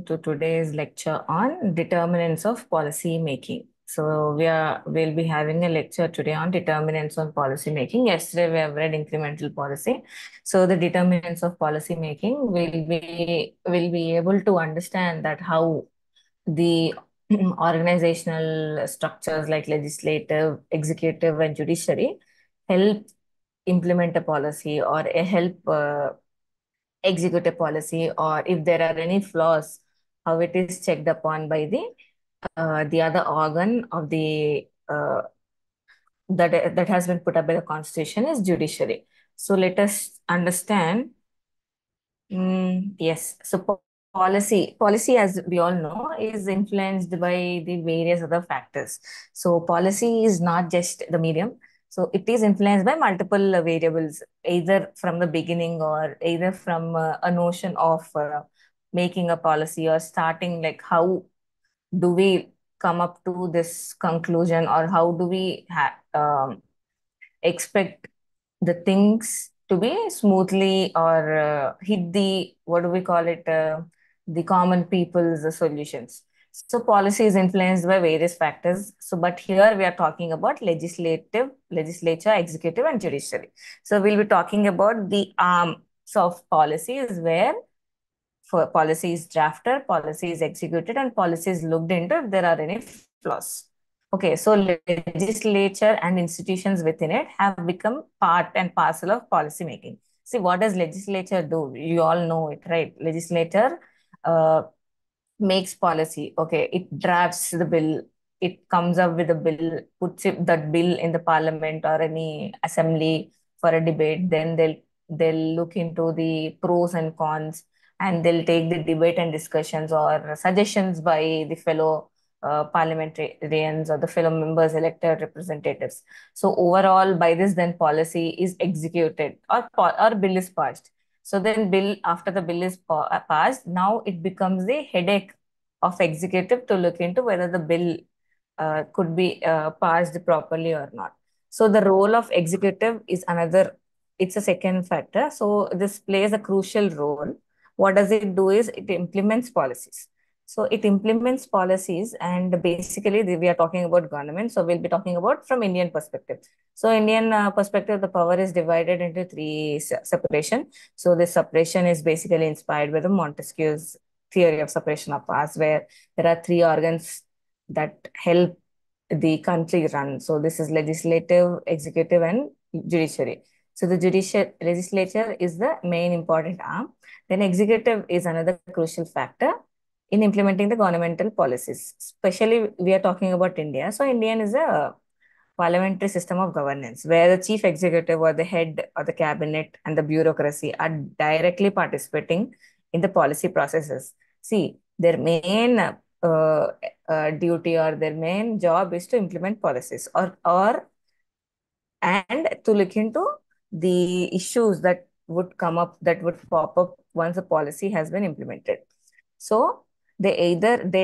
to today's lecture on determinants of policy making. So we'll be having a lecture today on determinants on policy making. Yesterday we have read incremental policy. So the determinants of policy making will be able to understand that how the organizational structures like legislative, executive, and judiciary help implement a policy or help execute a policy, or if there are any flaws, how it is checked upon by the other organ of the that has been put up by the constitution is judiciary. So let us understand. Yes. So policy, as we all know, is influenced by the various other factors. So policy is not just the medium. So it is influenced by multiple variables, either from the beginning or either from a notion of making a policy or starting, like how do we come up to this conclusion, or how do we expect the things to be smoothly or hit the, what do we call it, the common people's solutions. So policy is influenced by various factors. So but here we are talking about legislature, executive, and judiciary. So we'll be talking about the arms of policies, where for policy is drafted, policy is executed, and policy is looked into if there are any flaws. Okay, so legislature and institutions within it have become part and parcel of policy making. See, what does legislature do? You all know it, right? Legislature uh, makes policy. Okay, it drafts the bill. It comes up with a bill, puts that bill in the parliament or any assembly for a debate. Then they'll look into the pros and cons, and they'll take the debate and discussions or suggestions by the fellow parliamentarians or the fellow members, elected representatives. So overall, by this, then policy is executed, or bill is passed. So then bill, after the bill is passed, now it becomes the headache of executive to look into whether the bill could be passed properly or not. So the role of executive is another, it's a second factor. So this plays a crucial role. What does it do is it implements policies. So it implements policies, and basically we are talking about government. So we'll be talking about from Indian perspective. So Indian perspective, the power is divided into three separation. So this separation is basically inspired by the Montesquieu's theory of separation of powers, where there are three organs that help the country run. So this is legislative, executive, and judiciary. So the judicial legislature is the main important arm. Then executive is another crucial factor in implementing the governmental policies. Especially we are talking about India. So Indian is a parliamentary system of governance, where the chief executive or the head of the cabinet and the bureaucracy are directly participating in the policy processes. See, their main duty or their main job is to implement policies, or and to look into the issues that would come up, that would pop up once a policy has been implemented. So they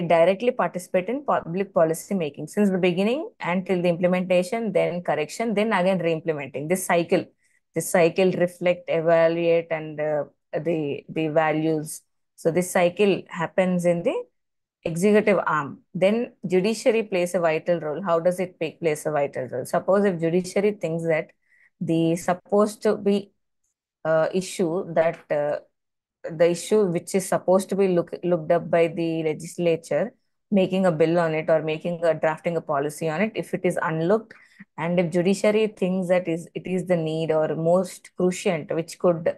directly participate in public policy making since the beginning until the implementation, then correction, then again re-implementing. This cycle reflect, evaluate, and the values. So this cycle happens in the executive arm. Then judiciary plays a vital role. How does it plays a vital role? Suppose if judiciary thinks that the supposed to be issue that the issue which is supposed to be looked up by the legislature, making a bill on it or drafting a policy on it, if it is unlooked, and if judiciary thinks that it is the need or most crucial which could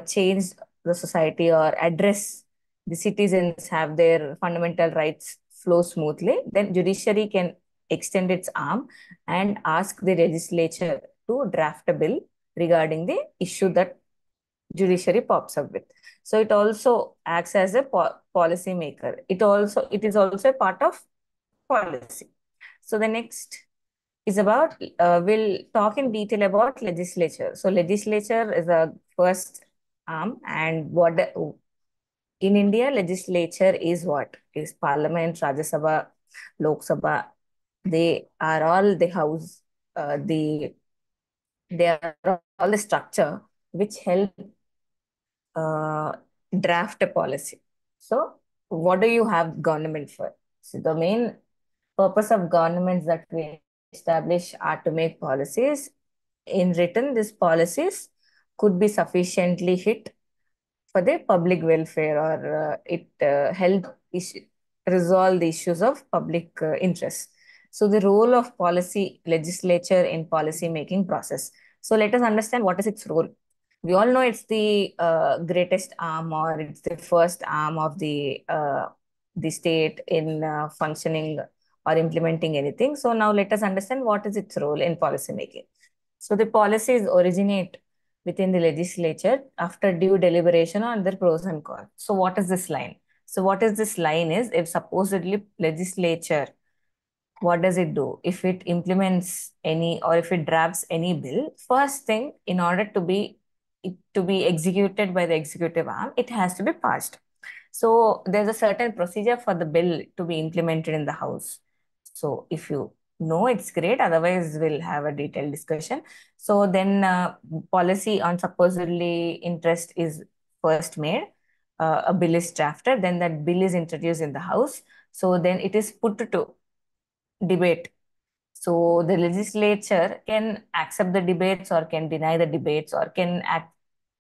change the society or address the citizens have their fundamental rights flow smoothly, then judiciary can extend its arm and ask the legislature to draft a bill regarding the issue that judiciary pops up with. So it also acts as a policy maker. It is also a part of policy. So the next is about, we'll talk in detail about legislature. So legislature is a first arm, and in India, legislature is what? Is Parliament, Rajya Sabha, Lok Sabha. They are all the house, they are all the structure which help uh, draft a policy. So what do you have government for? So the main purpose of governments that we establish are to make policies. In return, these policies could be sufficiently hit for the public welfare, or it help resolve the issues of public interest. So the role of policy legislature in policy making process. So let us understand what is its role. We all know it's the greatest arm, or it's the first arm of the state in functioning or implementing anything. So now let us understand what is its role in policy making. So the policies originate within the legislature after due deliberation on their pros and cons. So what is this line? So what is this line is, if supposedly legislature, what does it do? If it implements any, or if it drafts any bill, first thing, in order to be it to be executed by the executive arm, it has to be passed. So there's a certain procedure for the bill to be implemented in the house. So if you know, it's great. Otherwise, we'll have a detailed discussion. So then, policy on supposedly interest is first made. A bill is drafted. Then that bill is introduced in the house. So then it is put to debate. So the legislature can accept the debates, or can deny the debates, or can act,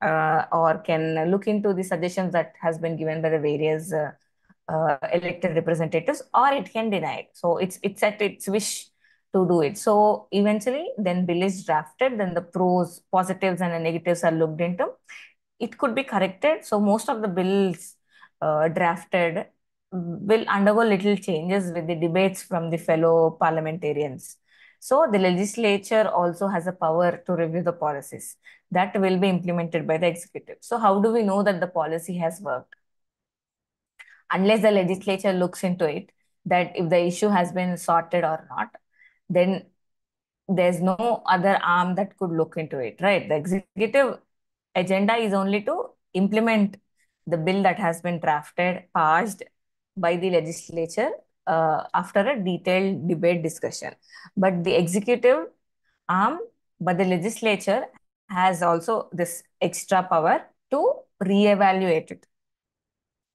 or can look into the suggestions that has been given by the various elected representatives, or it can deny it. So it's at its wish to do it. So eventually, then bill is drafted. Then the pros, positives, and the negatives are looked into. It could be corrected. So most of the bills drafted will undergo little changes with the debates from the fellow parliamentarians. So the legislature also has a power to review the policies that will be implemented by the executive. So how do we know that the policy has worked? Unless the legislature looks into it, that if the issue has been sorted or not, then there's no other arm that could look into it, right? The executive agenda is only to implement the bill that has been drafted, passed by the legislature after a detailed debate discussion. But the executive arm, but the legislature has also this extra power to reevaluate it.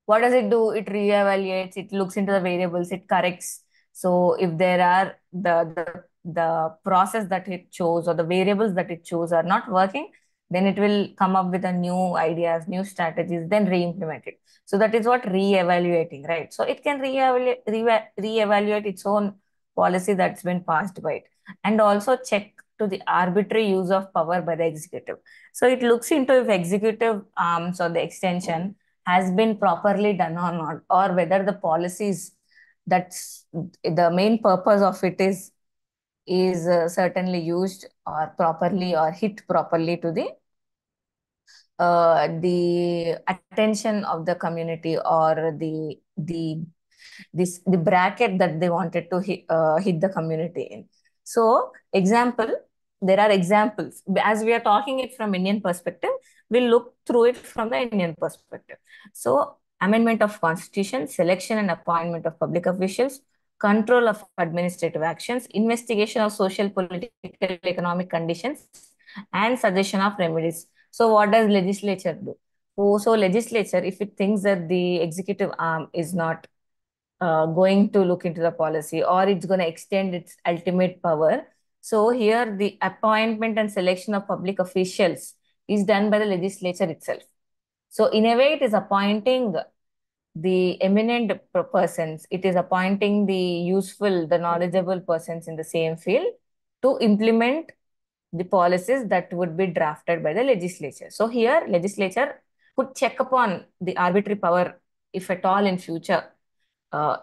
What does it do? It reevaluates, it looks into the variables, it corrects. So if there are the process that it chose, or the variables that it chose are not working, then it will come up with a new ideas, new strategies, then re-implement it. So that is what re-evaluating, right? So it can re-evaluate its own policy that's been passed by it, and also check to the arbitrary use of power by the executive. So it looks into if executive arms or the extension has been properly done or not, or whether the policies, that's the main purpose of it, is certainly used or properly, or hit properly to the attention of the community, or the bracket that they wanted to hit the community in. So example, there are examples. As we are talking it from Indian perspective, we'll look through it from the Indian perspective. So amendment of constitution, selection and appointment of public officials, control of administrative actions, investigation of social, political, economic conditions, and suggestion of remedies. So what does legislature do? So legislature, if it thinks that the executive arm is not going to look into the policy, or it's going to extend its ultimate power. So here the appointment and selection of public officials is done by the legislature itself. So in a way, it is appointing the eminent persons, it is appointing the useful, the knowledgeable persons in the same field to implement the policies that would be drafted by the legislature. So here, legislature could check upon the arbitrary power, if at all in future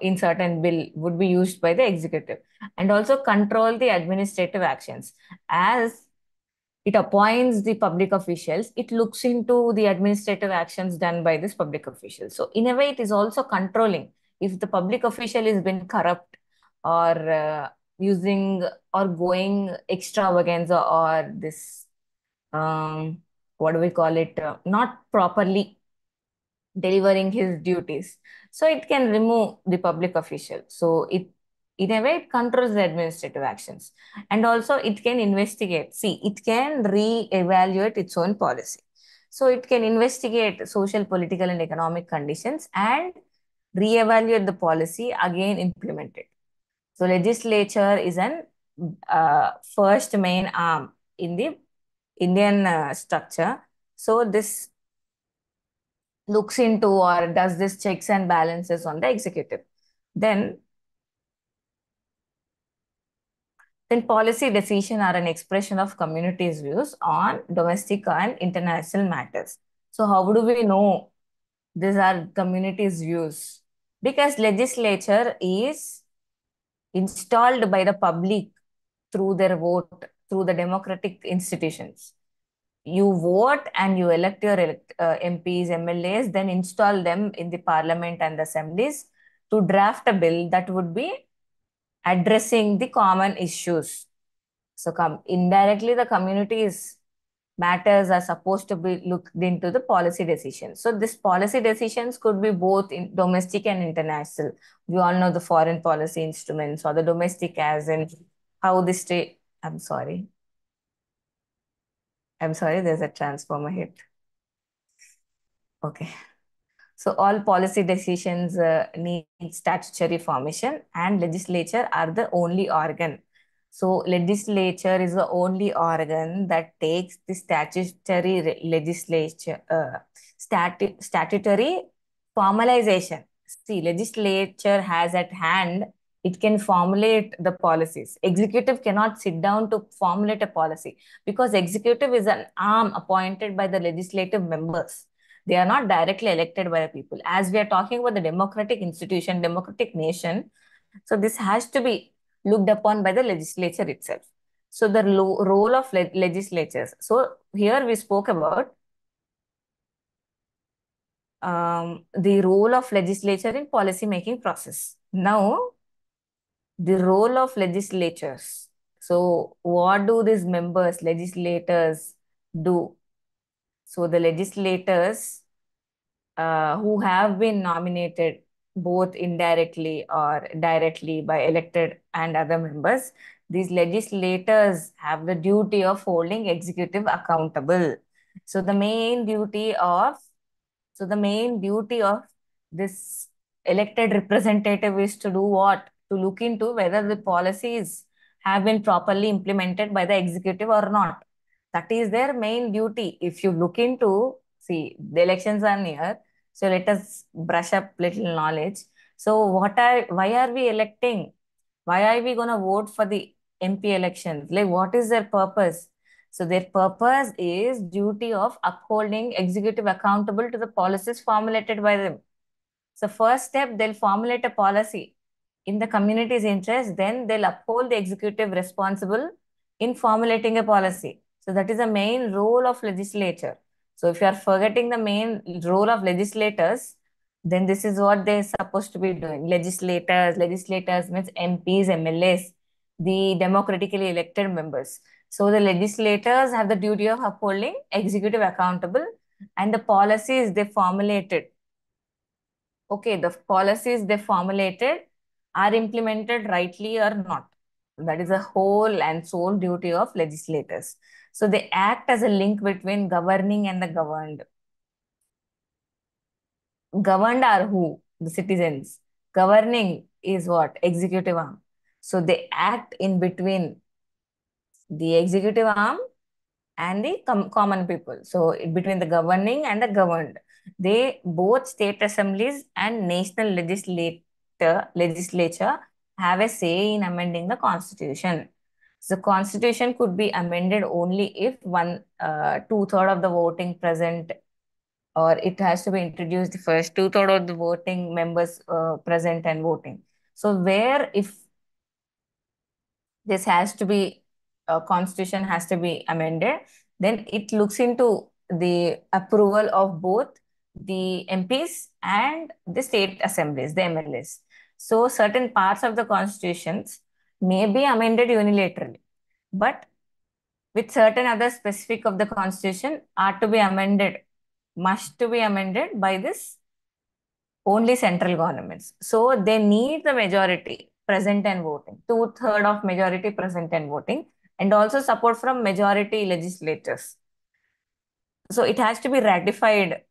in certain bill would be used by the executive, and also control the administrative actions. As it appoints the public officials, it looks into the administrative actions done by this public official. So in a way, it is also controlling if the public official has been corrupt, or using, or going extravaganza, or this what do we call it, not properly delivering his duties. So it can remove the public official. So it, in a way, it controls the administrative actions. And also it can investigate. See, it can re-evaluate its own policy. So it can investigate social, political, and economic conditions, and reevaluate the policy, again implement it. So legislature is an first main arm in the Indian structure. So this looks into or does this checks and balances on the executive. Then, then policy decision are an expression of communities' views on domestic and international matters. So how do we know these are communities' views? Because legislature is installed by the public through their vote, through the democratic institutions. You vote and you elect your MPs, MLAs, then install them in the parliament and the assemblies to draft a bill that would be addressing the common issues. So indirectly, the communities matters are supposed to be looked into the policy decisions. So this policy decisions could be both in domestic and international. We all know the foreign policy instruments or the domestic as in how the state. I'm sorry, there's a transformer hit. Okay. So all policy decisions need statutory formation, and legislature are the only organ. So legislature is the only organ that takes the statutory legislature statutory formalization. See, legislature has at hand, it can formulate the policies. Executive cannot sit down to formulate a policy because executive is an arm appointed by the legislative members. They are not directly elected by the people. As we are talking about the democratic institution, democratic nation, so this has to be looked upon by the legislature itself. So the role of legislatures. So here we spoke about the role of legislature in policy making process. Now, the role of legislatures. So what do these members, legislators do? So the legislators who have been nominated both indirectly or directly by elected and other members, these legislators have the duty of holding executive accountable. So the main duty of so the main duty of this elected representative is to do what? To look into whether the policies have been properly implemented by the executive or not. That is their main duty. If you look into, see, the elections are near, so let us brush up little knowledge. So why are we electing? Why are we going to vote for the MP elections? Like, what is their purpose? So their purpose is duty of upholding executive accountable to the policies formulated by them. So first step, they'll formulate a policy in the community's interest, then they'll uphold the executive responsible in formulating a policy. So that is the main role of legislature. So if you are forgetting the main role of legislators, then this is what they're supposed to be doing. Legislators means MPs, MLAs, the democratically elected members. So the legislators have the duty of upholding executive accountable, and the policies they formulated, okay, the policies they formulated are implemented rightly or not. That is a whole and sole duty of legislators. So they act as a link between governing and the governed. Governed are who? The citizens. Governing is what? Executive arm. So they act in between the executive arm and the common people. So between the governing and the governed, they both state assemblies and national legislature have a say in amending the constitution. So constitution could be amended only if one two-third of the voting present, or it has to be introduced the first two-third of the voting members present and voting. So where if this has to be constitution has to be amended, then it looks into the approval of both the MPs and the state assemblies, the MLAs. So certain parts of the constitutions may be amended unilaterally, but with certain other specific of the constitution are to be amended, must to be amended by this only central governments. So they need the majority present and voting, two-third of majority present and voting, and also support from majority legislators. So it has to be ratified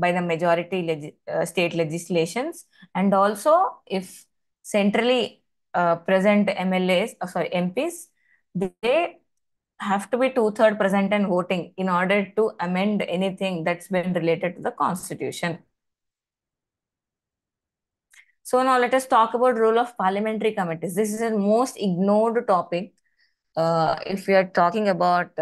by the majority state legislations, and also if centrally present MLAs, sorry, MPs, they have to be two-third present and voting in order to amend anything that's been related to the constitution. So now let us talk about role of parliamentary committees. This is the most ignored topic. If we are talking about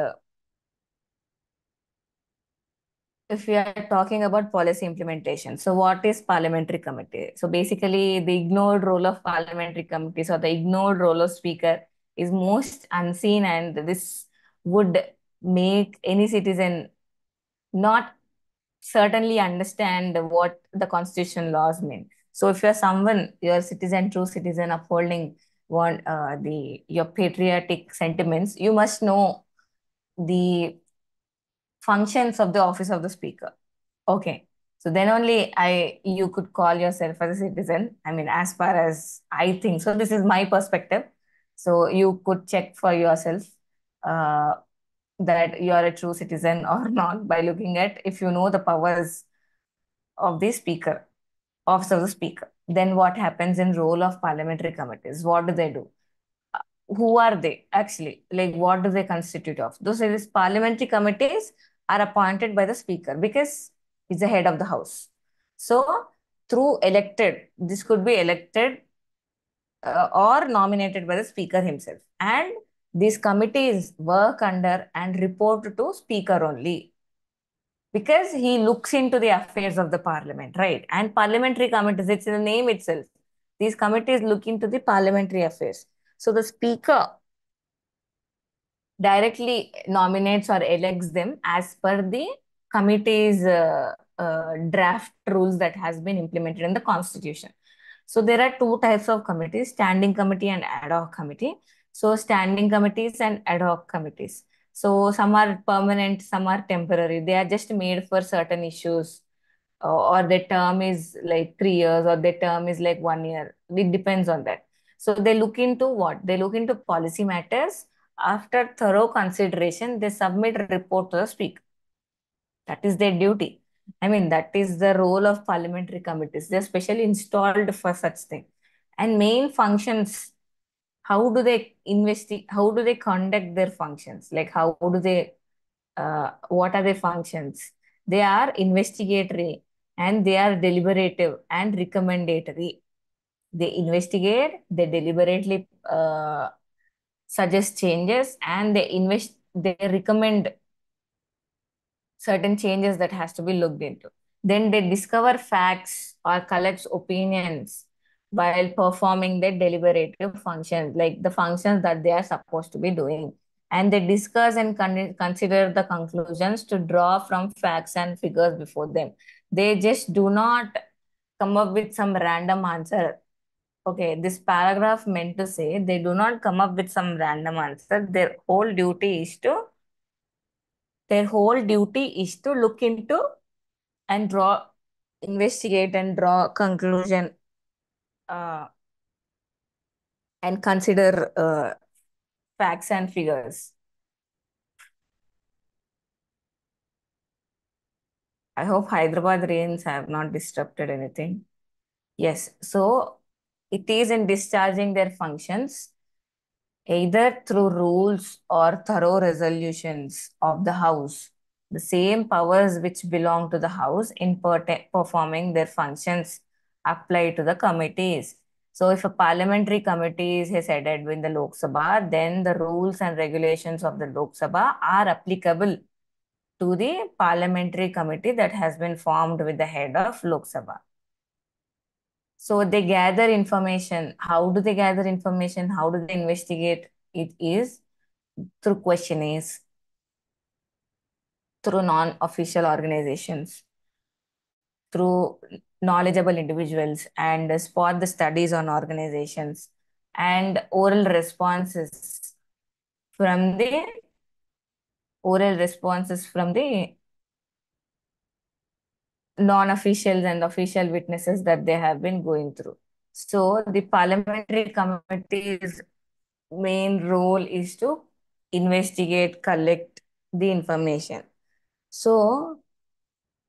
if we are talking about policy implementation, so what is parliamentary committee? So basically, the ignored role of parliamentary committees or the ignored role of speaker is most unseen, and this would make any citizen not certainly understand what the constitution laws mean. So if you're someone, you're a citizen, true citizen, upholding one the your patriotic sentiments, you must know the functions of the office of the speaker. Okay. So then only you could call yourself as a citizen. I mean, as far as I think. So this is my perspective. So you could check for yourself uh, that you are a true citizen or not by looking at if you know the powers of the speaker, office of the speaker. Then what happens in role of parliamentary committees? What do they do? Who are they actually? Like, what do they constitute of? Those parliamentary committees are appointed by the speaker because he's the head of the house. So, through elected, this could be elected or nominated by the speaker himself. And these committees work under and report to speaker only because he looks into the affairs of the parliament, right? And parliamentary committees, it's in the name itself. These committees look into the parliamentary affairs. So the speaker directly nominates or elects them as per the committee's draft rules that has been implemented in the constitution. So there are two types of committees, standing committee and ad hoc committee. So standing committees and ad hoc committees. So some are permanent, some are temporary. They are just made for certain issues, or their term is like 3 years, or their term is like 1 year. It depends on that. So they look into what? They look into policy matters. After thorough consideration, they submit a report to the speaker. That is their duty. I mean, that is the role of parliamentary committees. They're specially installed for such thing. And main functions, how do they investigate? How do they conduct their functions? Like, how do they, what are their functions? They are investigatory and they are deliberative and recommendatory. They investigate, they deliberately suggest changes, and they recommend certain changes that has to be looked into. Then they discover facts or collects opinions while performing their deliberative functions, like the functions that they are supposed to be doing. And they discuss and consider the conclusions to draw from facts and figures before them. They just do not come up with some random answer. Okay, this paragraph meant to say they do not come up with some random answer. Their whole duty is to look into and investigate and draw conclusion, uh, and consider facts and figures. I hope Hyderabad rains have not disrupted anything. Yes, so it is in discharging their functions either through rules or thorough resolutions of the House. The same powers which belong to the House in performing their functions apply to the committees. So, if a parliamentary committee is headed in the Lok Sabha, then the rules and regulations of the Lok Sabha are applicable to the parliamentary committee that has been formed with the head of Lok Sabha. So they gather information. How do they gather information? How do they investigate? It is through questionnaires, through non-official organizations, through knowledgeable individuals, and spot the studies on organizations and from the oral responses from the non-officials and official witnesses that they have been going through. So the parliamentary committee's main role is to investigate, collect the information. So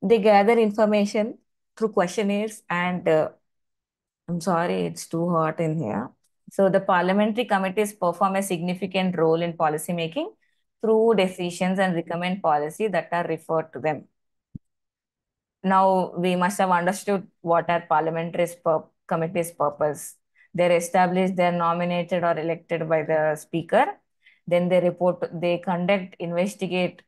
They gather information through questionnaires and I'm sorry, it's too hot in here. So the parliamentary committees perform a significant role in policy making through decisions and recommend policy that are referred to them. Now we must have understood what are committees' purpose. They're established, they're nominated or elected by the speaker. Then they report, they conduct, investigate,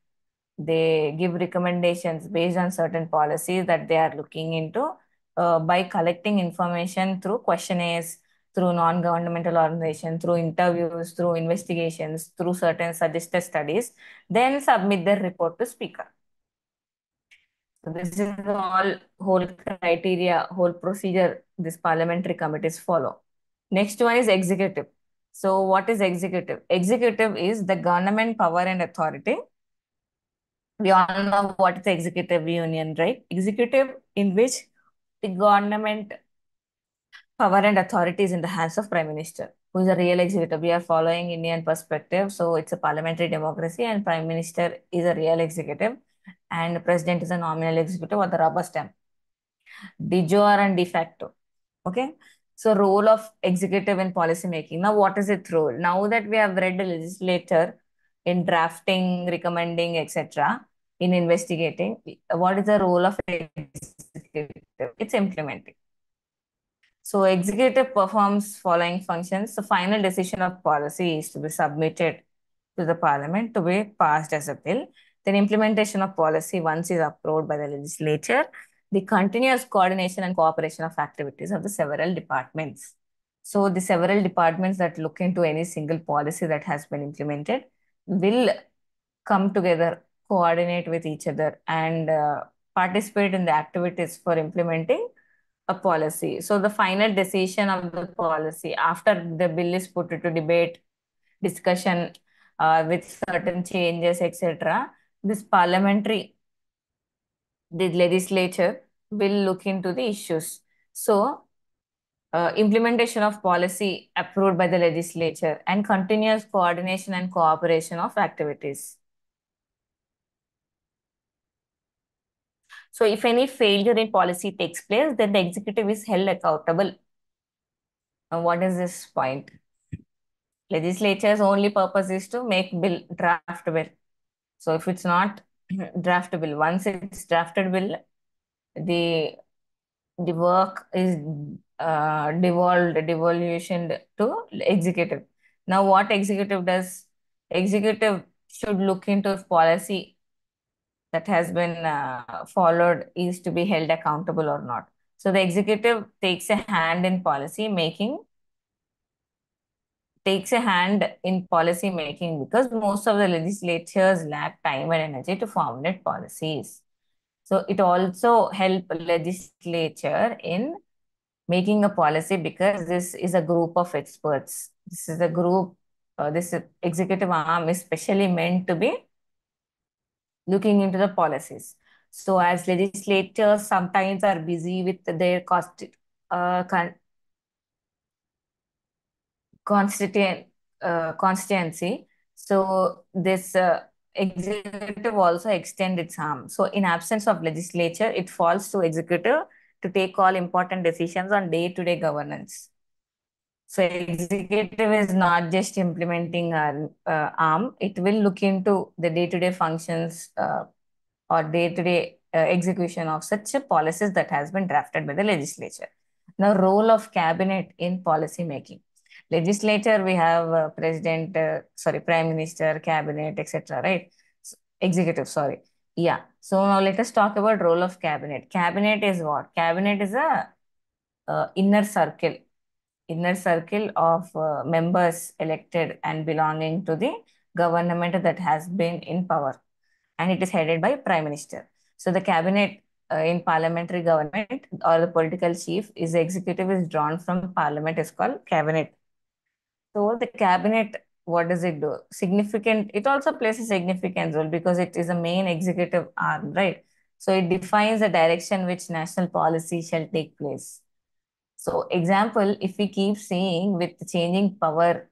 they give recommendations based on certain policies that they are looking into by collecting information through questionnaires, through non-governmental organizations, through interviews, through investigations, through certain suggested studies, then submit their report to speaker. So this is all whole criteria, whole procedure this parliamentary committees follow. Next one is executive. So what is executive? Executive is the government power and authority. We all know what is executive union, right? Executive in which the government power and authority is in the hands of prime minister, who is a real executive. We are following Indian perspective, so it's a parliamentary democracy, and prime minister is a real executive, and president is a nominal executive or the rubber stamp, de jure and de facto. Okay. So role of executive in policy making. Now, what is its role? Now that we have read the legislator in drafting, recommending, etc., in investigating, what is the role of executive? It's implementing. So executive performs following functions. The final decision of policy is to be submitted to the parliament to be passed as a bill. Then implementation of policy once is approved by the legislature, the continuous coordination and cooperation of activities of the several departments. So the several departments that look into any single policy that has been implemented will come together, coordinate with each other, and participate in the activities for implementing a policy. So the final decision of the policy after the bill is put to debate, discussion with certain changes, etc. This the legislature will look into the issues. So implementation of policy approved by the legislature and continuous coordination and cooperation of activities. So if any failure in policy takes place, then the executive is held accountable. What is this point? Legislature's only purpose is to make draft bill. So if it's not draft bill, once it's drafted bill, the the work is devolution to executive. Now, what executive does? Executive should look into if policy that has been followed is to be held accountable or not. So the executive takes a hand in policy making because most of the legislatures lack time and energy to formulate policies. So it also help legislature in making a policy because this is a group of experts. This is a group, this executive arm is specially meant to be looking into the policies. So as legislators sometimes are busy with their uh, con constituency. So this executive also extend its arm. So in absence of legislature, it falls to executive to take all important decisions on day-to-day governance. So executive is not just implementing our arm; it will look into the day-to-day functions or day-to-day execution of such policies that has been drafted by the legislature. Now, role of cabinet in policy making. Legislature, we have president, sorry, prime minister, cabinet, etc. Right? Executive, sorry. Yeah. So now let us talk about role of cabinet. Cabinet is what? Cabinet is a inner circle of members elected and belonging to the government that has been in power, and it is headed by prime minister. So the cabinet in parliamentary government or the political chief is the executive is drawn from parliament is called cabinet. So the cabinet, what does it do? Significant, it also plays a significant role because it is a main executive arm, right? So it defines the direction which national policy shall take place. So example, if we keep seeing with changing power,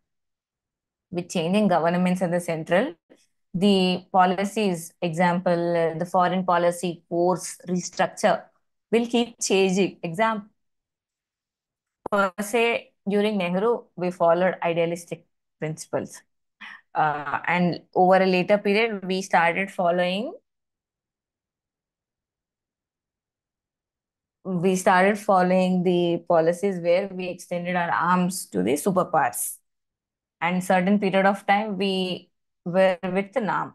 with changing governments at the central, The policies, example, the foreign policy course restructure will keep changing. Example, per se, during Nehru, we followed idealistic principles. And over a later period, we started following the policies where we extended our arms to the superpowers. And certain period of time, we were with the NAM.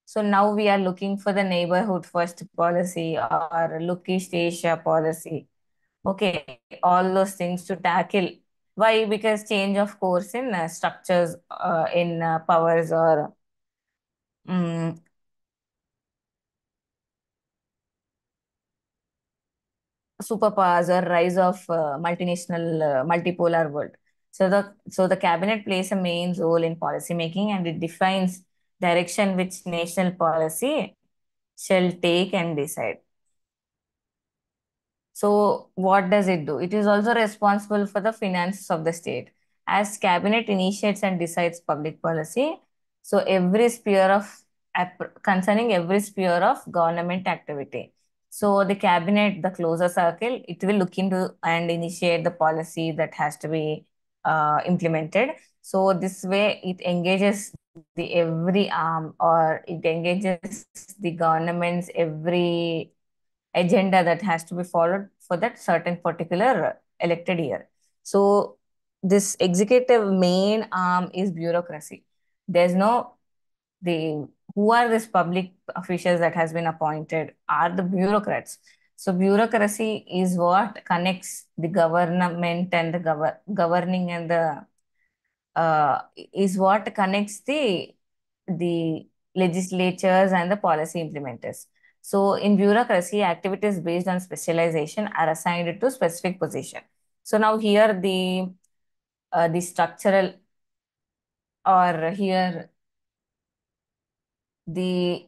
So now we are looking for the neighborhood first policy or look East Asia policy. Okay, all those things to tackle. Why? Because change of course in structures, in powers or mm superpowers or rise of multinational multipolar world. So the cabinet plays a main role in policy making, and it defines direction which national policy shall take and decide. So what does it do? It is also responsible for the finances of the state. As cabinet initiates and decides public policy, so concerning every sphere of government activity. So the cabinet, the closer circle, it will look into and initiate the policy that has to be implemented. So this way, it engages the every arm, or it engages the government's every agenda that has to be followed for that certain particular elected year. So this executive main arm is bureaucracy. There's no the who are these public officials that has been appointed are the bureaucrats. So bureaucracy is what connects the government and the governing and the is what connects the legislatures and the policy implementers. So in bureaucracy, activities based on specialization are assigned to specific position. So now here the structural, or here the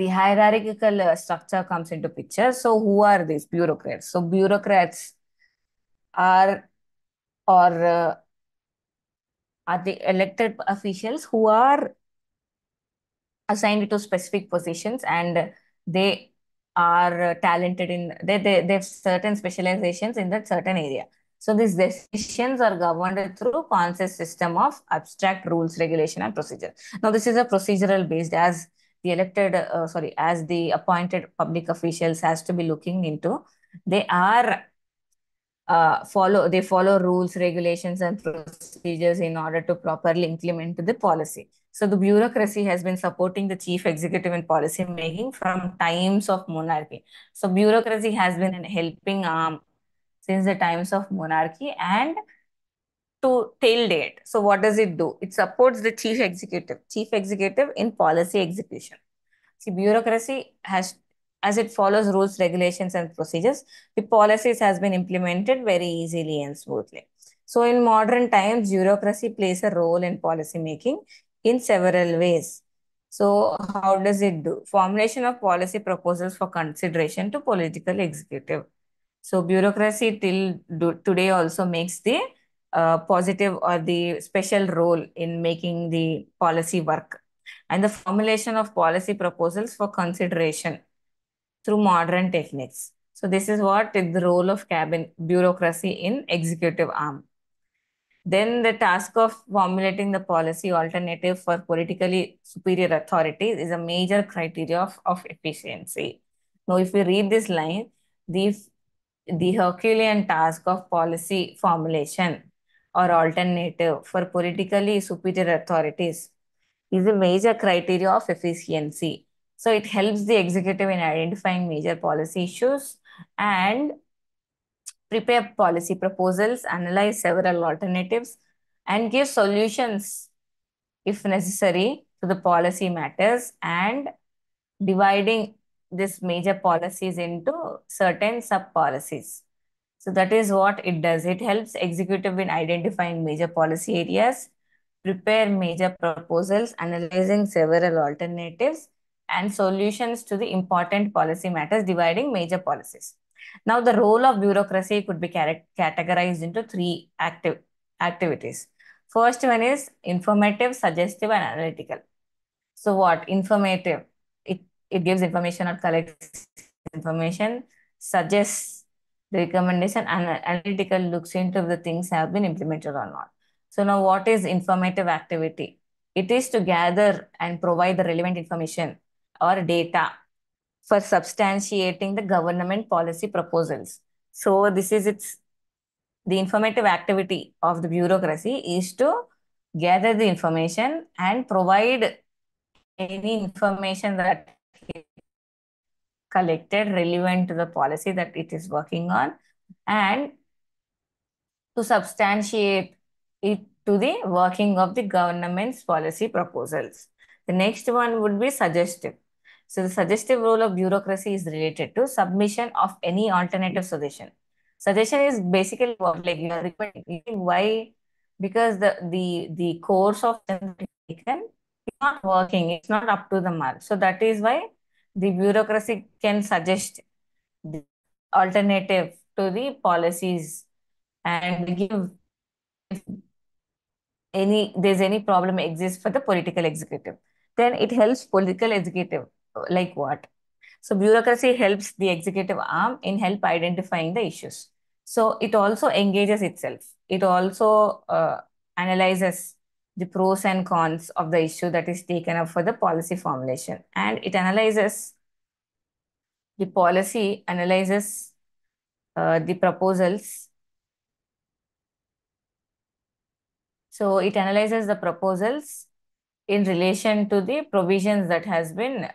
hierarchical structure comes into picture. So who are these bureaucrats? So bureaucrats are or are the elected officials who are assigned to specific positions, and they are talented in they have certain specializations in that certain area. So these decisions are governed through conscious system of abstract rules, regulation, and procedure. Now this is a procedural based, as as the appointed public officials has to be looking into. They are they follow rules, regulations, and procedures in order to properly implement the policy. So the bureaucracy has been supporting the chief executive in policy making from times of monarchy. So bureaucracy has been a helping arm since the times of monarchy and to till date. So what does it do? It supports the chief executive in policy execution. See, bureaucracy has, as it follows rules, regulations, and procedures, the policies has been implemented very easily and smoothly. So in modern times, bureaucracy plays a role in policy making in several ways. So how does it do? Formulation of policy proposals for consideration to political executive. So bureaucracy today also makes the positive or the special role in making the policy work, and the formulation of policy proposals for consideration through modern techniques. So this is what is the role of cabinet bureaucracy in executive arm. Then the task of formulating the policy alternative for politically superior authorities is a major criteria of efficiency. Now, if we read this line, the, the Herculean task of policy formulation or alternative for politically superior authorities is a major criteria of efficiency. So it helps the executive in identifying major policy issues and prepare policy proposals, analyze several alternatives, and give solutions if necessary to the policy matters, and dividing these major policies into certain sub policies. So that is what it does. It helps executive in identifying major policy areas, prepare major proposals, analyzing several alternatives and solutions to the important policy matters, dividing major policies. Now, the role of bureaucracy could be categorized into three activities. First one is informative, suggestive, and analytical. So what? Informative. It it gives information or collects information, suggests the recommendation, and analytical looks into if the things have been implemented or not. So now what is informative activity? It is to gather and provide the relevant information or data for substantiating the government policy proposals. So this is its the informative activity of the bureaucracy is to gather the information and provide any information that is collected relevant to the policy that it is working on and to substantiate it to the working of the government's policy proposals. The next one would be suggestive. So the suggestive role of bureaucracy is related to submission of any alternative suggestion. Suggestion is basically what like you are recommending. Why? Because the course of taken is not working. It's not up to the mark. So that is why the bureaucracy can suggest the alternative to the policies and give if there's any problem exists for the political executive, then it helps political executive like what? So bureaucracy helps the executive arm in help identifying the issues. So it also engages itself. It also analyzes the pros and cons of the issue that is taken up for the policy formulation, and it analyzes the policy analyzes the proposals. So it analyzes the proposals in relation to the provisions that has been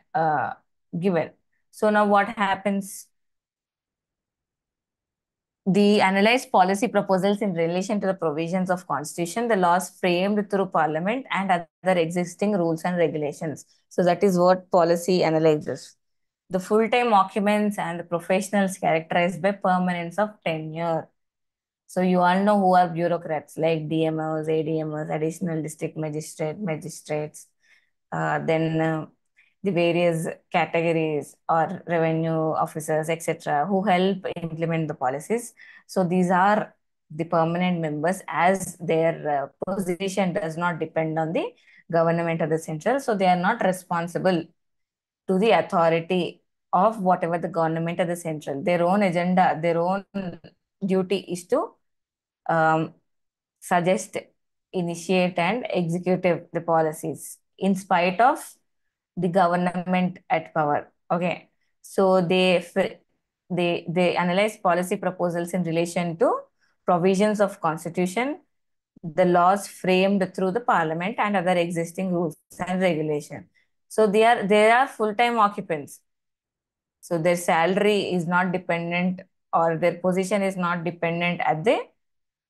given. So now what happens? The analyzed policy proposals in relation to the provisions of constitution, the laws framed through parliament and other existing rules and regulations. So that is what policy analyzes. The full-time occupants and the professionals characterized by permanence of tenure. So you all know who are bureaucrats like DMOs, ADMOs, additional district magistrates, then the various categories or revenue officers, etc., who help implement the policies. So these are the permanent members as their position does not depend on the government or the central. So they are not responsible to the authority of whatever the government or the central. Their own agenda, their own duty is to um, suggest, initiate, and execute the policies in spite of the government at power. Okay, so they analyze policy proposals in relation to provisions of constitution, the laws framed through the parliament, and other existing rules and regulation. So they are full-time occupants. So their salary is not dependent or their position is not dependent at the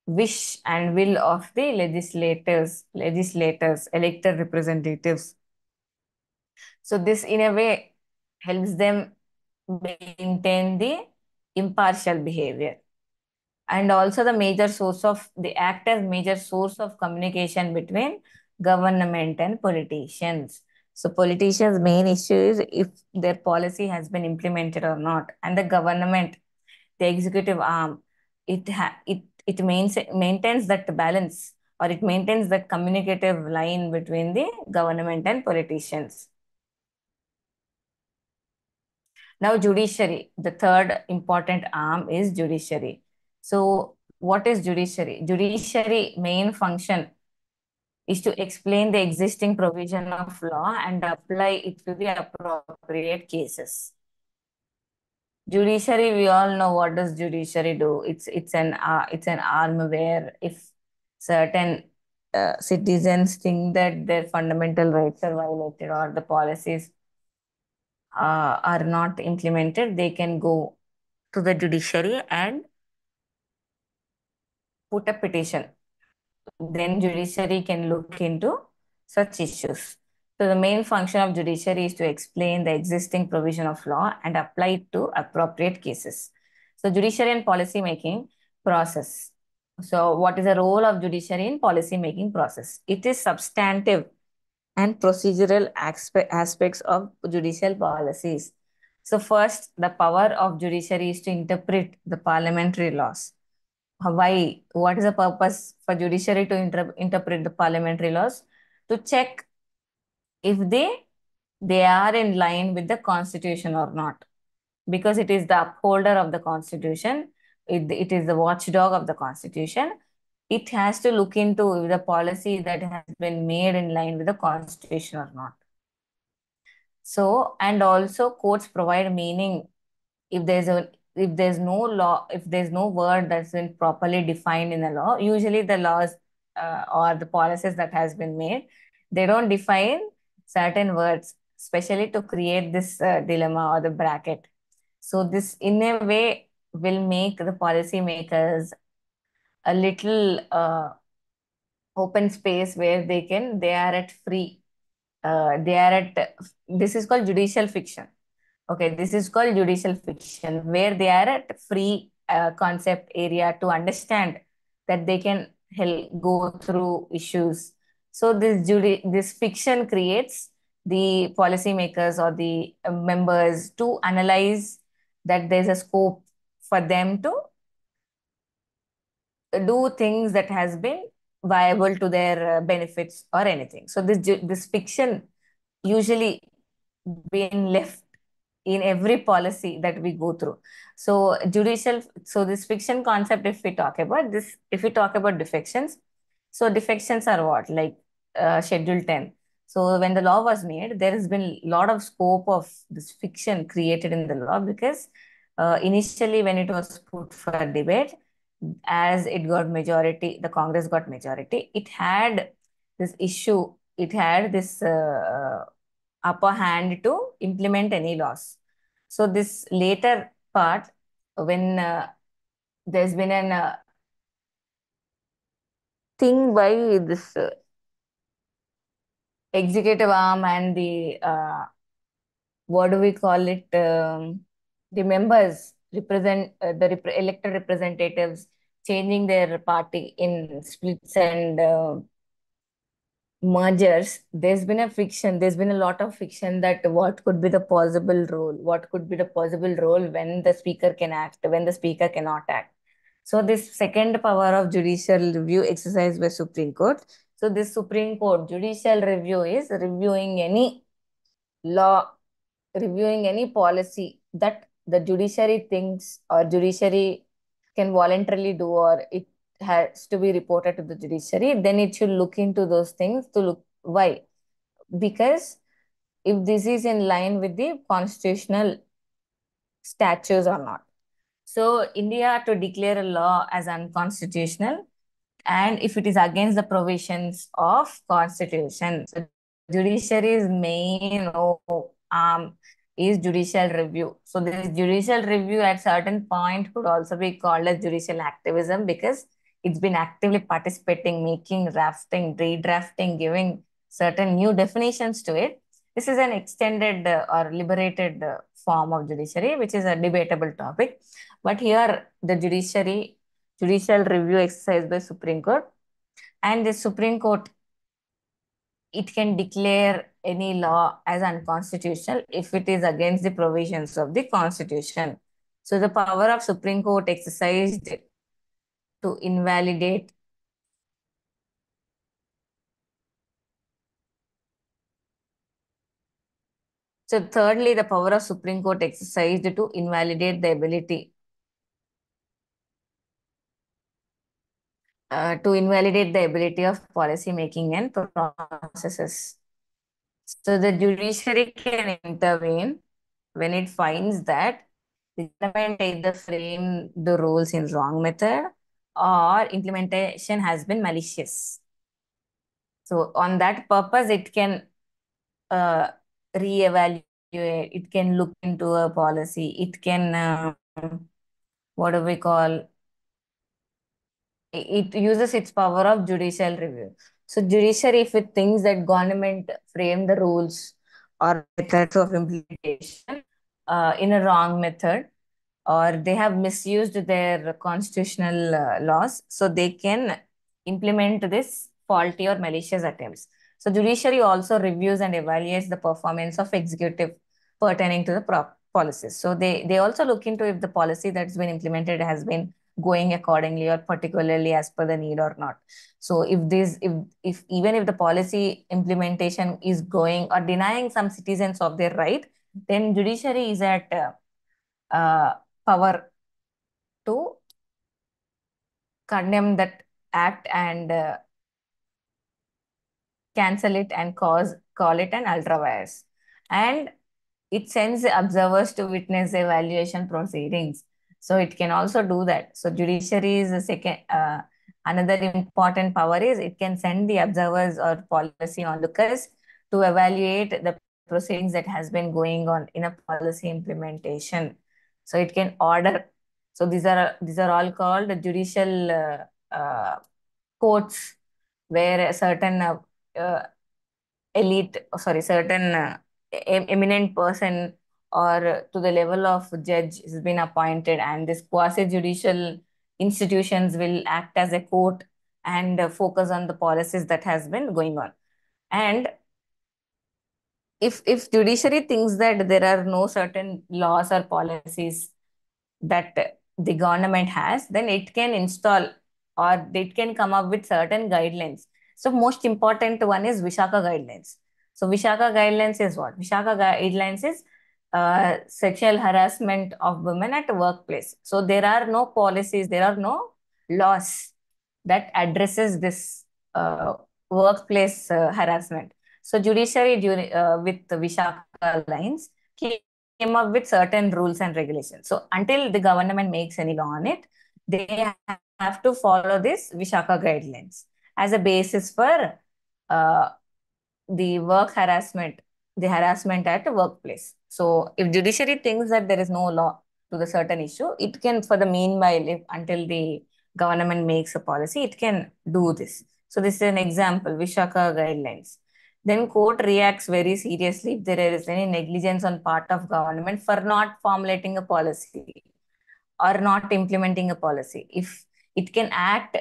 wish and will of the legislators, elected representatives. So this in a way helps them maintain the impartial behavior. And also the act as major source of communication between government and politicians. So politicians' main issue is if their policy has been implemented or not. And the government, the executive arm, it maintains that balance or it maintains that communicative line between the government and politicians. Now, judiciary, the third important arm is judiciary. So, what is judiciary? Judiciary main function is to explain the existing provision of law and apply it to the appropriate cases. Judiciary, we all know what does judiciary do. It's an arm where if certain citizens think that their fundamental rights are violated or the policies are not implemented, they can go to the judiciary and put a petition. Then judiciary can look into such issues. So the main function of judiciary is to explain the existing provision of law and apply it to appropriate cases. So judiciary and policy making process. So what is the role of judiciary in policy making process? It is substantive and procedural aspects of judicial policies. So first, the power of judiciary is to interpret the parliamentary laws. Why? What is the purpose for judiciary to interpret the parliamentary laws? To check if they are in line with the constitution or not, because it is the upholder of the constitution. It is the watchdog of the constitution. It has to look into if the policy that has been made in line with the constitution or not. So, and also courts provide meaning if there's no law, if there's no word that's been properly defined in the law. Usually the laws or the policies that has been made, they don't define certain words, especially to create this dilemma or the bracket. So this in a way will make the policy makers a little open space where they are at free, they are at, this is called judicial fiction. Okay, this is called judicial fiction, where they are at free concept area to understand that they can go through issues. So this fiction creates the policymakers or the members to analyze that there's a scope for them to do things that has been viable to their benefits or anything. So this fiction usually been left in every policy that we go through. So so this fiction concept, if we talk about defections, so defections are what? Like Schedule 10. So when the law was made, there has been a lot of scope of this fiction created in the law, because initially when it was put for debate, as it got majority, the Congress got majority, it had this issue, it had this upper hand to implement any laws. So this later part, when there's been an thing by this executive arm and the what do we call it? The members represent elected representatives changing their party in splits and mergers. There's been a lot of fiction that what could be the possible role, what could be the possible role when the speaker can act, when the speaker cannot act. So this second power of judicial review exercised by Supreme Court. So this Supreme Court judicial review is reviewing any law, reviewing any policy that the judiciary thinks or judiciary can voluntarily do, or it has to be reported to the judiciary, then it should look into those things to look why. Because if this is in line with the constitutional statutes or not. So India to declare a law as unconstitutional, and if it is against the provisions of constitution. So judiciary's main is judicial review. So this judicial review at certain point could also be called as judicial activism, because it's been actively participating, making drafting, redrafting, giving certain new definitions to it. This is an extended or liberated form of judiciary, which is a debatable topic. But here the judicial review exercise by Supreme Court, and the Supreme Court, it can declare any law as unconstitutional if it is against the provisions of the Constitution. So the power of Supreme Court exercised to invalidate. So thirdly, the power of Supreme Court exercised to invalidate the ability of policy making and processes. So the judiciary can intervene when it finds that the government either frame the rules in wrong method or implementation has been malicious. So on that purpose, it can uh, reevaluate, it can look into a policy, it can, what do we call, it uses its power of judicial review. So judiciary, if it thinks that government frame the rules or methods of implementation in a wrong method, or they have misused their constitutional laws, so they can implement this faulty or malicious attempts. So judiciary also reviews and evaluates the performance of executive pertaining to the policies. So they also look into if the policy that's been implemented has been going accordingly or particularly as per the need or not. So if even if the policy implementation is going or denying some citizens of their right, then judiciary is at uh, power to condemn that act and cancel it and call it an ultra vires. And it sends the observers to witness the evaluation proceedings. So it can also do that. So judiciary is the second. Another important power is it can send the observers or policy onlookers to evaluate the proceedings that has been going on in a policy implementation. So it can order. So these are all called judicial courts, where a certain uh, certain eminent person or to the level of judge has been appointed, and this quasi-judicial institutions will act as a court and focus on the policies that has been going on. And if judiciary thinks that there are no certain laws or policies that the government has, then it can install or it can come up with certain guidelines. So most important one is Vishaka guidelines. So Vishaka guidelines is what? Vishaka guidelines is sexual harassment of women at workplace. So there are no policies, there are no laws that addresses this uh, workplace harassment. So judiciary with the Vishaka lines came up with certain rules and regulations. So until the government makes any law on it, they have to follow this Vishaka guidelines as a basis for uh, the work harassment, the harassment at the workplace. So if judiciary thinks that there is no law to the certain issue, it can, for the meanwhile, if until the government makes a policy, it can do this. So this is an example, Vishaka guidelines. Then court reacts very seriously if there is any negligence on part of government for not formulating a policy or not implementing a policy. If it can act,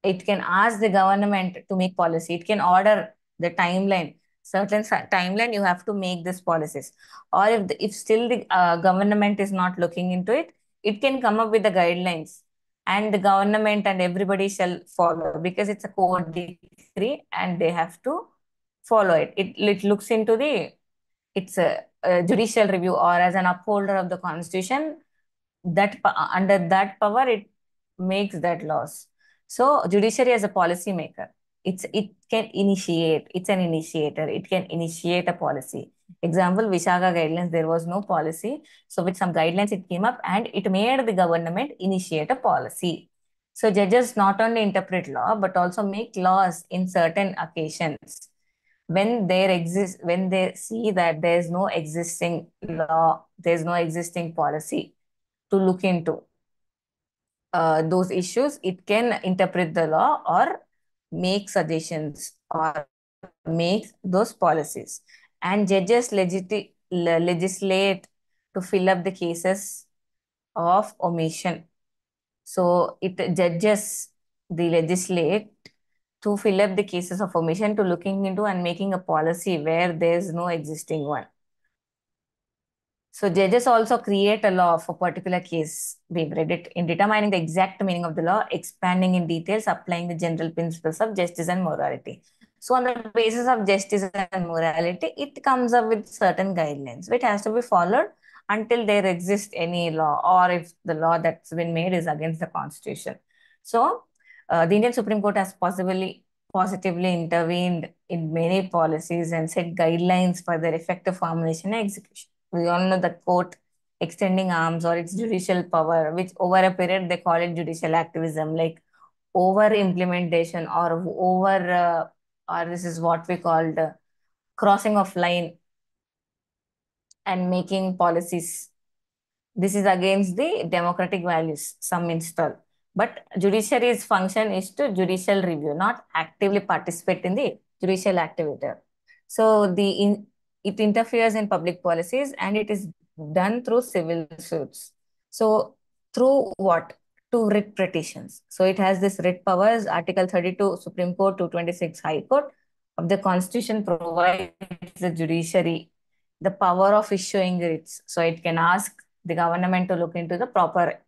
it can ask the government to make policy. It can order the timeline, certain timeline you have to make these policies. Or if still the government is not looking into it, it can come up with the guidelines, and the government and everybody shall follow because it's a court decree and they have to follow it. It looks into the, it's a judicial review or as an upholder of the constitution, that under that power it makes that laws. So judiciary as a policy maker, it can initiate, it's an initiator, it can initiate a policy. Example, Vishaga guidelines, there was no policy, so with some guidelines it came up and it made the government initiate a policy. So judges not only interpret law but also make laws in certain occasions when when they see that there is no existing law, there is no existing policy to look into those issues, it can interpret the law or make suggestions or make those policies. And judges legislate to fill up the cases of omission. So it judges the legislate to fill up the cases of omission to looking into and making a policy where there is no existing one. So judges also create a law for particular case. We've read it in determining the exact meaning of the law, expanding in details, applying the general principles of justice and morality. So on the basis of justice and morality, it comes up with certain guidelines which has to be followed until there exists any law or if the law that's been made is against the constitution. So the Indian Supreme Court has possibly positively intervened in many policies and set guidelines for their effective formulation and execution. We all know the court extending arms or its judicial power, which over a period they call it judicial activism, like over implementation or over, or this is what we called crossing of line and making policies. This is against the democratic values some install. But judiciary's function is to judicial review, not actively participate in the judicial activity. So it interferes in public policies and it is done through civil suits. So through what? To writ petitions. So it has this writ powers, Article 32 Supreme Court, 226 High Court of the Constitution provides the judiciary the power of issuing writs. So it can ask the government to look into the proper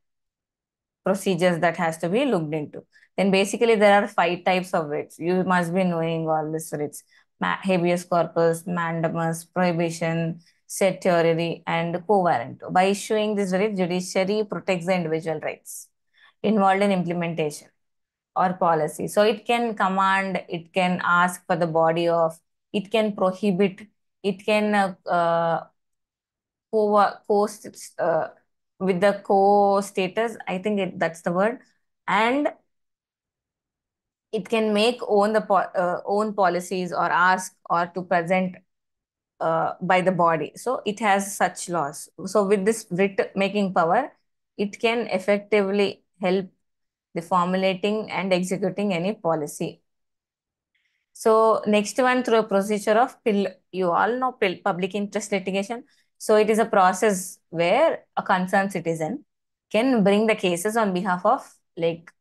procedures that has to be looked into. Then basically there are five types of writs. You must be knowing all these writs. Habeas corpus, mandamus, prohibition, certiorari, and quo warranto. By issuing this writ, judiciary protects the individual rights involved in implementation or policy. So it can command, it can ask for the body of, it can prohibit, it can co, uh, with the co-status, I think that's the word, and it can make own policies or ask or to present by the body. So it has such laws. So with this writ making power, it can effectively help the formulating and executing any policy. So next one, through a procedure of pill, you all know pill, public interest litigation. So it is a process where a concerned citizen can bring the cases on behalf of like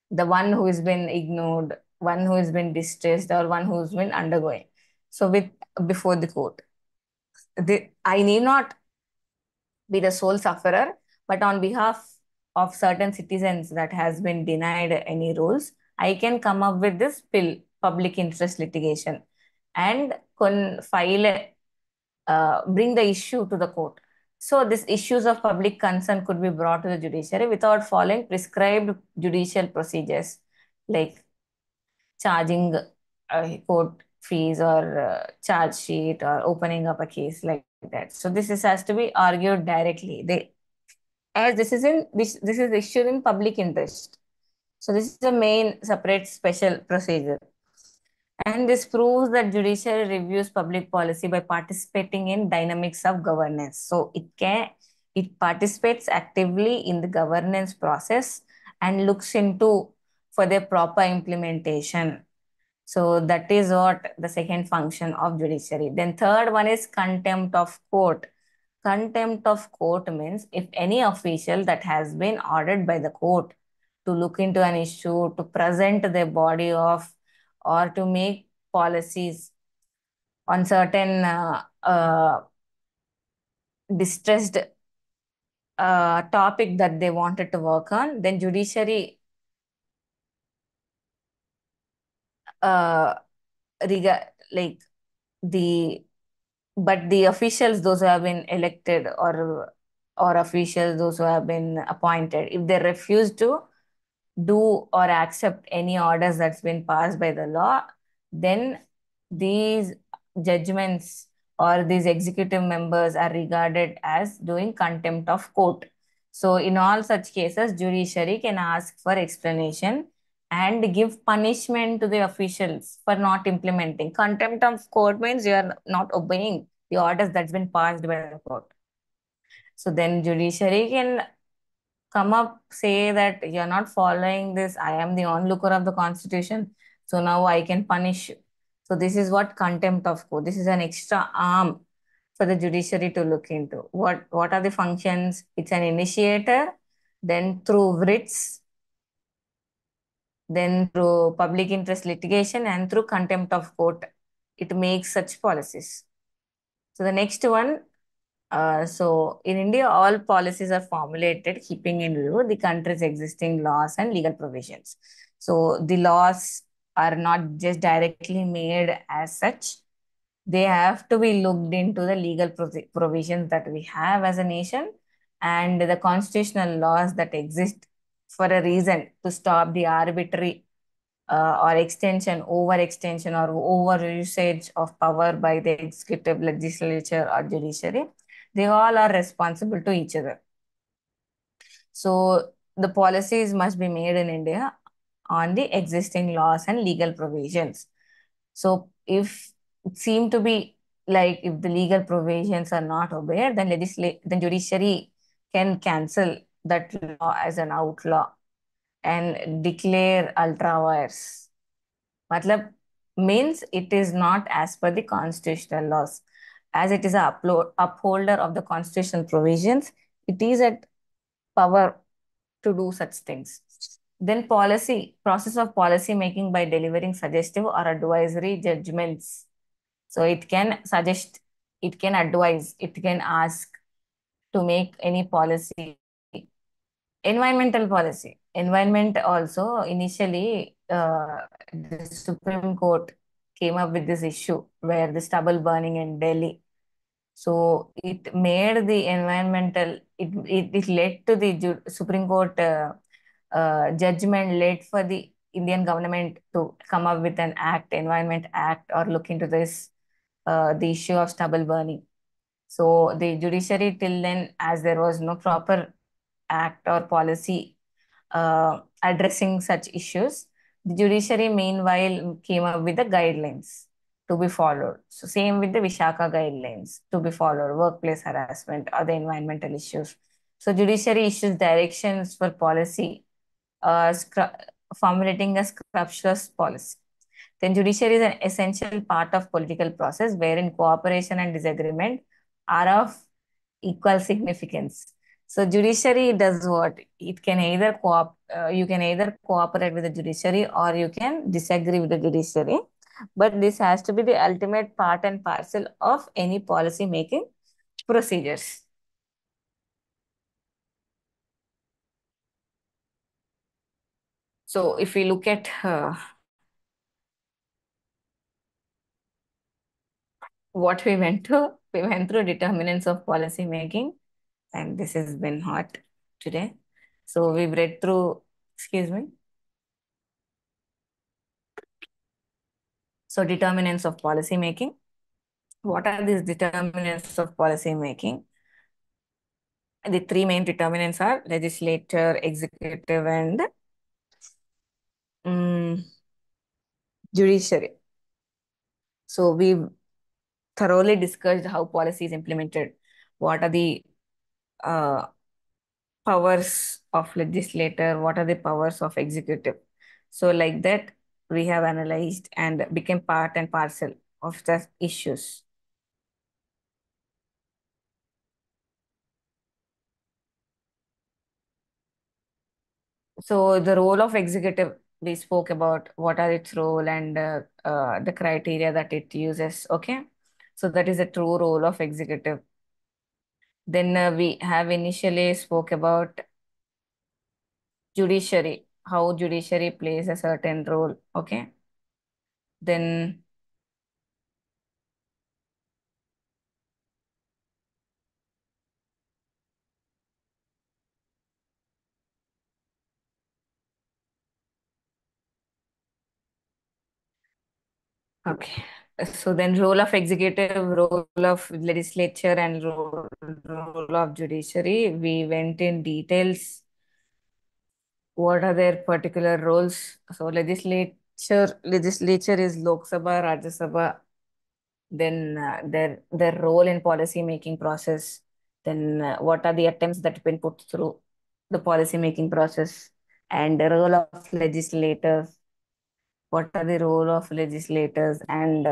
the one who has been ignored, one who has been distressed, or one who's been undergoing. So with before the court, I need not be the sole sufferer, but on behalf of certain citizens that has been denied any rules, I can come up with this pill, public interest litigation, and bring the issue to the court. So these issues of public concern could be brought to the judiciary without following prescribed judicial procedures like charging court fees or charge sheet or opening up a case like that. So has to be argued directly. As this is issued in public interest. So this is the main separate special procedure. And this proves that judiciary reviews public policy by participating in dynamics of governance. So it participates actively in the governance process and looks into for their proper implementation. So that is what the second function of judiciary. Then third one is contempt of court. Contempt of court means if any official that has been ordered by the court to look into an issue, to present their body of, or to make policies on certain distressed topic that they wanted to work on, then judiciary uh, like the but the officials, those who have been elected or officials, those who have been appointed, if they refuse to do or accept any orders that's been passed by the law, then these judgments or these executive members are regarded as doing contempt of court. So in all such cases, judiciary can ask for explanation and give punishment to the officials for not implementing. Contempt of court means you are not obeying the orders that's been passed by the court. So then judiciary can come up, say that you're not following this. I am the onlooker of the constitution. So now I can punish you. So this is what contempt of court. This is an extra arm for the judiciary to look into. What are the functions? It's an initiator, then through writs, then through public interest litigation, and through contempt of court. It makes such policies. So the next one, so in India, all policies are formulated keeping in view the country's existing laws and legal provisions. So the laws are not just directly made as such. They have to be looked into the legal provisions that we have as a nation and the constitutional laws that exist for a reason to stop the arbitrary or overextension or over usage of power by the executive, legislature, or judiciary. They all are responsible to each other. So the policies must be made in India on the existing laws and legal provisions. So if it seem to be like if the legal provisions are not obeyed, then judiciary can cancel that law as an outlaw and declare ultra vires. Matlab means it is not as per the constitutional laws. As it is a upholder of the constitutional provisions, it is at power to do such things. Then process of policy making by delivering suggestive or advisory judgments. So it can suggest, it can advise, it can ask to make any policy Environmental policy. Environment also initially, the Supreme Court came up with this issue where the stubble burning in Delhi. So it made the environmental, it led to the Supreme Court judgment led for the Indian government to come up with an act, Environment Act, or look into this, the issue of stubble burning. So the judiciary till then, as there was no proper act or policy addressing such issues, the judiciary meanwhile came up with the guidelines to be followed. So same with the Vishaka guidelines to be followed, workplace harassment or the environmental issues. So judiciary issues directions for policy, formulating a scrupulousness policy. Then judiciary is an essential part of political process wherein cooperation and disagreement are of equal significance. So judiciary does what? It can either you can either cooperate with the judiciary or you can disagree with the judiciary. But this has to be the ultimate part and parcel of any policy making procedures. So if we look at what we went through determinants of policy making, and this has been hot today. So we've read through, excuse me. So determinants of policy making. What are these determinants of policy making? The three main determinants are legislature, executive, and um, judiciary. So we've thoroughly discussed how policy is implemented. What are the uh, powers of legislator? What are the powers of executive? So like that, we have analyzed and became part and parcel of the issues. So the role of executive, we spoke about what are its role and the criteria that it uses. Okay, so that is a true role of executive. Then we have initially spoke about judiciary, how judiciary plays a certain role. Okay, then okay. So then role of executive, role of legislature, and role of judiciary. We went in details. What are their particular roles? So legislature is Lok Sabha, Rajya Sabha. Then their role in policy making process. Then what are the attempts that have been put through the policy making process, and the role of legislators. What are the role of legislators, and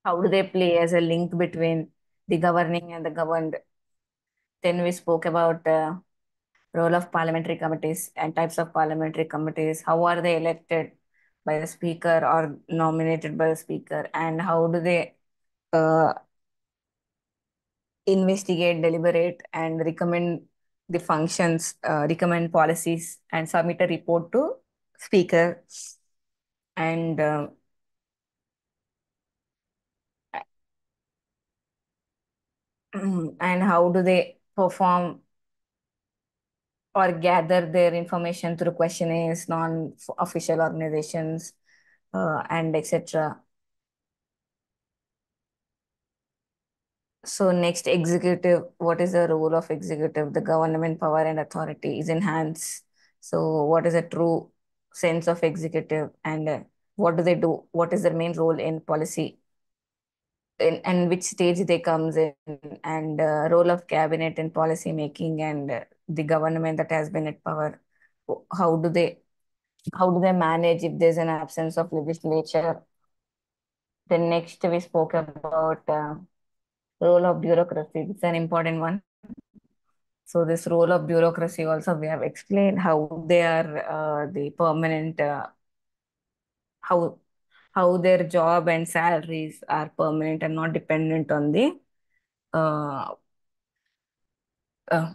how do they play as a link between the governing and the governed? Then we spoke about role of parliamentary committees and types of parliamentary committees. How are they elected by the speaker or nominated by the speaker? And how do they uh, investigate, deliberate, and recommend the functions, recommend policies, and submit a report to speaker? And and how do they perform or gather their information through questionnaires, non-official organizations, and etc. So next, executive. What is the role of executive? The government power and authority is enhanced. So what is a true sense of executive, and what do they do? What is their main role in policy, and which stage they comes in, and role of cabinet in policy making, and the government that has been at power. How do they how do they manage if there's an absence of legislature? Then next we spoke about role of bureaucracy. It's an important one. So this role of bureaucracy also we have explained how they are the permanent, how their job and salaries are permanent and not dependent on the uh, uh,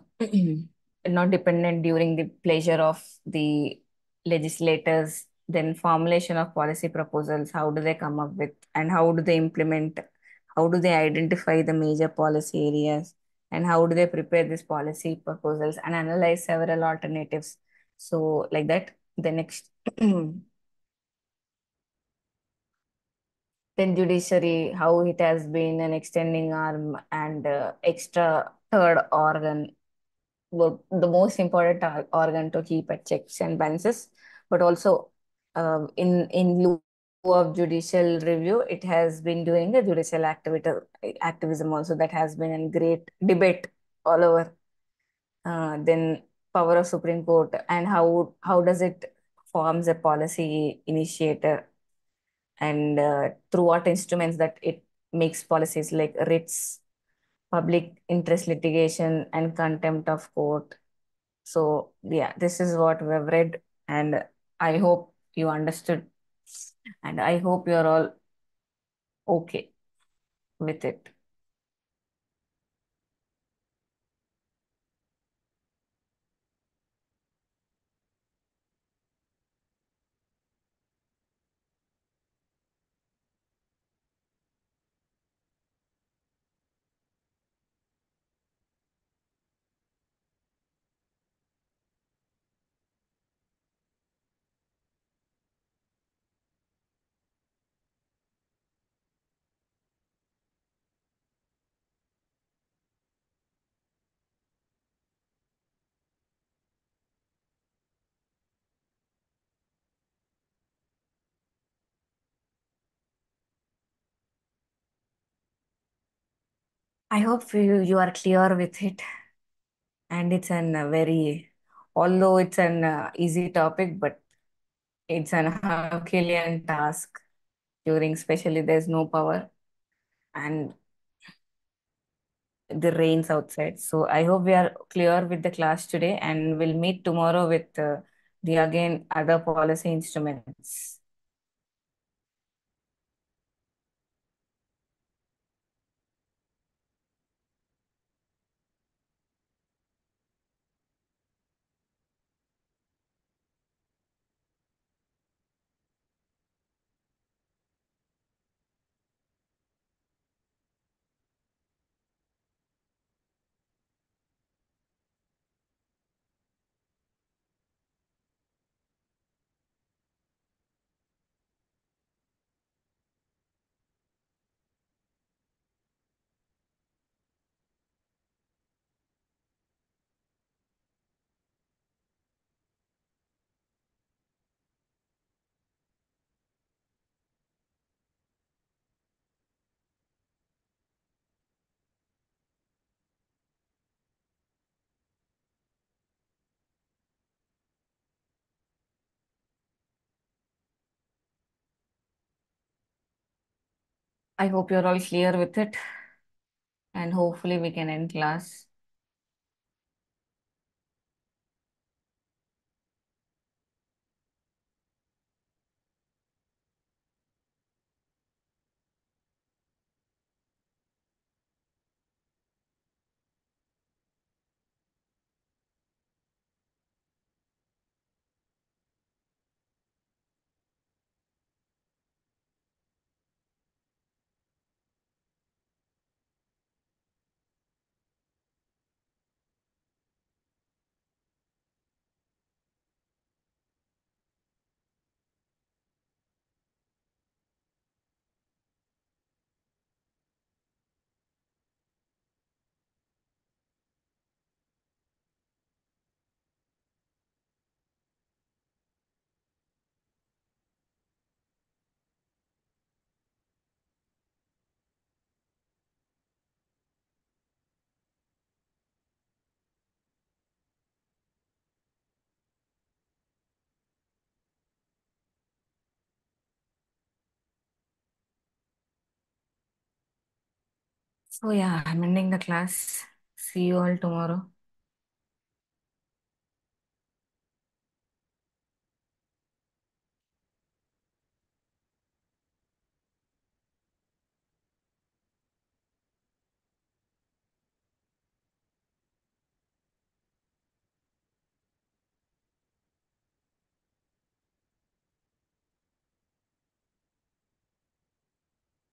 not dependent during the pleasure of the legislators. Then formulation of policy proposals, how do they come up with and how do they implement? How do they identify the major policy areas? And how do they prepare these policy proposals and analyze several alternatives? So like that, the next then judiciary, how it has been an extending arm and extra third organ, the most important organ to keep at checks and balances. But also, in lieu of judicial review, it has been doing a judicial activism also, that has been a great debate all over. Then power of Supreme Court and how does it forms a policy initiator, and through what instruments that it makes policies like writs, public interest litigation, and contempt of court. So, yeah, this is what we've read, and I hope you understood, and I hope you're all okay with it. I hope you are clear with it, and it's an very, although it's an easy topic, but it's an Herculean task during, especially there's no power and the rains outside. So I hope we are clear with the class today, and we'll meet tomorrow with the again other policy instruments. I hope you're all clear with it, and hopefully we can end class. So yeah, I'm ending the class. See you all tomorrow.